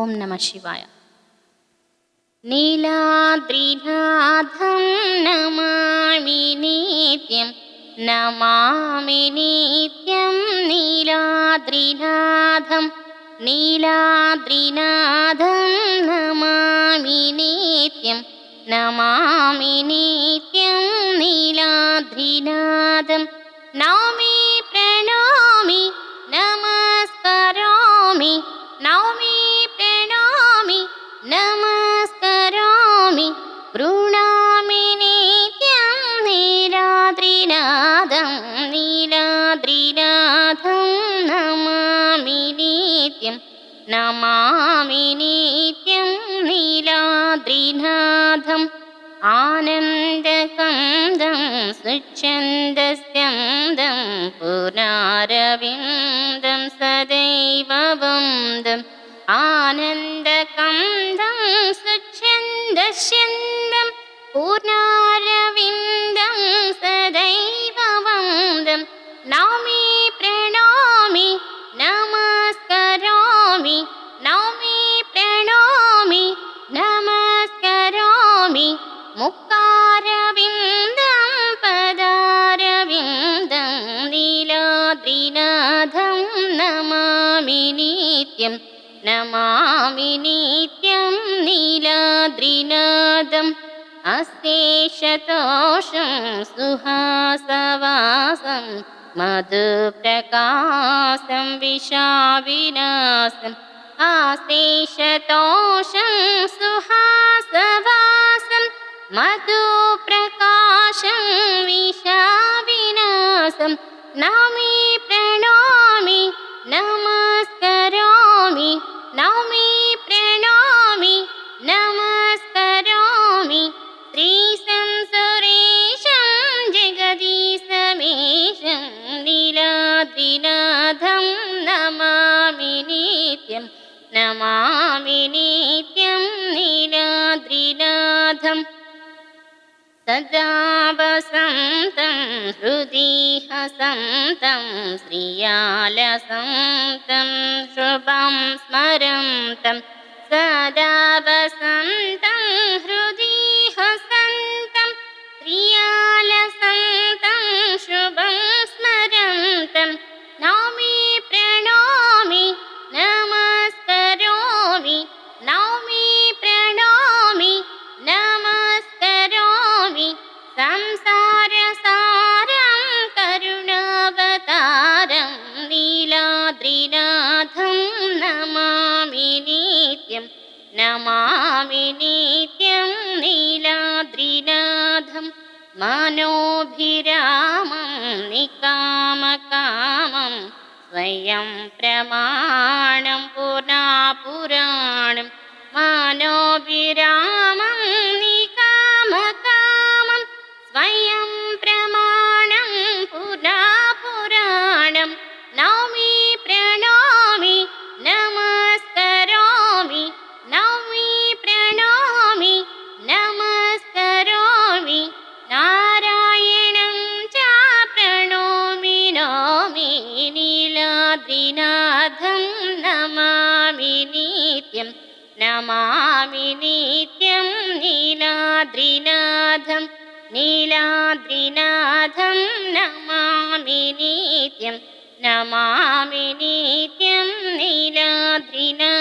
ഓം നമ ശിവായ. നീലാദ്രിനാഥം നമാമി നിത്യം നമാമി നിത്യം നീലാദ്രിനാഥം നീലാദ്രിനാഥം നമാമി നിത്യം നമാമി നിത്യം നീലാദ്രിനാഥം നൗമി പ്രണോമി നമസ്കരോമി നൗമി പ്രണോമി നമസ്കരോമി പ്രണാമി നിത്യം നീലാദ്രിനാഥം നീലാദ്രിനാഥം നമാമി നിത്യം നമാമി നിത്യം നീലാദ്രിനാഥം ആനന്ദകന്ദം സ്വച്ഛന്ദസ്യന്ദം പൂർണാരവിന്ദം സദൈവ വന്ദം ആനന്ദകന്ദം സ്വച്ഛന്ദസ്യന്ദം പൂർണാരവിന്ദം സദൈവ വന്ദം നൗമി പ്രണോമി നമസ്കരോമി നൗമി പ്രണോമി നമസ്കരോമി മുക്താരവിന്ദം പദാരവിന്ദം നീലാദ്രിനാഥം നമാമി നിത്യം നമാമി നിത്യം നീലാദ്രിനാഥം അശേഷതോഷം സുഹാസവാസം മധുപ്രകാശം വിഷാവിനാശം ആശേഷതോഷം സുഹാസവാസം മധുപ്രകാശം വിഷാവിനാശം നൗമി പ്രണോമി നമസ്കരോമി നൗമി പ്രണോമി നമസ്കരോമി ശ്രീശം സുരേശം ജഗദീശമേശം നീലാദ്രിനാഥം നമാമി നിത്യം നമാമി നിത്യം നീലാദ്രിനാഥം സദാ വസന്തം ഹൃദി ഹസന്തം ശ്രിയാലസന്തം ശുഭം സ്മരന്തം സദാ വസന്തം ഹൃദി ഹസന്തം ശ്രിയാലസന്തം ശുഭം സ്മരന്തം നൗമി പ്രണോമി നമസ്കരോമി നൗമി പ്രണോമി നമസ്കരോമി സംസാരസാരം കരുണാവതാരം നീലാദ്രിനാഥം നമാമി നിത്യം നമാമി നിത്യം നീലാദ്രിനാഥം മനോഭിരാമം നികാമകാമം സ്വയം പ്രമാണം പുരാപുരാണം മനോഭിരാമം നികാമകാമം സ്വയം പ്രമാണം പുരാപുരാണം നൗമി പ്രണോമി നമസ്കരോമി നൗമി പ്രണോമി നമസ്കരോമി നാരായണം ച പ്രണോമി നൗമി നീലാദ്രിനാഥം നമാമി നിത്യം നമാമി നിത്യം നീലാദ്രിനാഥം നീലാദ്രിനാഥം നമാമി നിത്യം നമാമി നിത്യം നീലാദ്രിനാഥം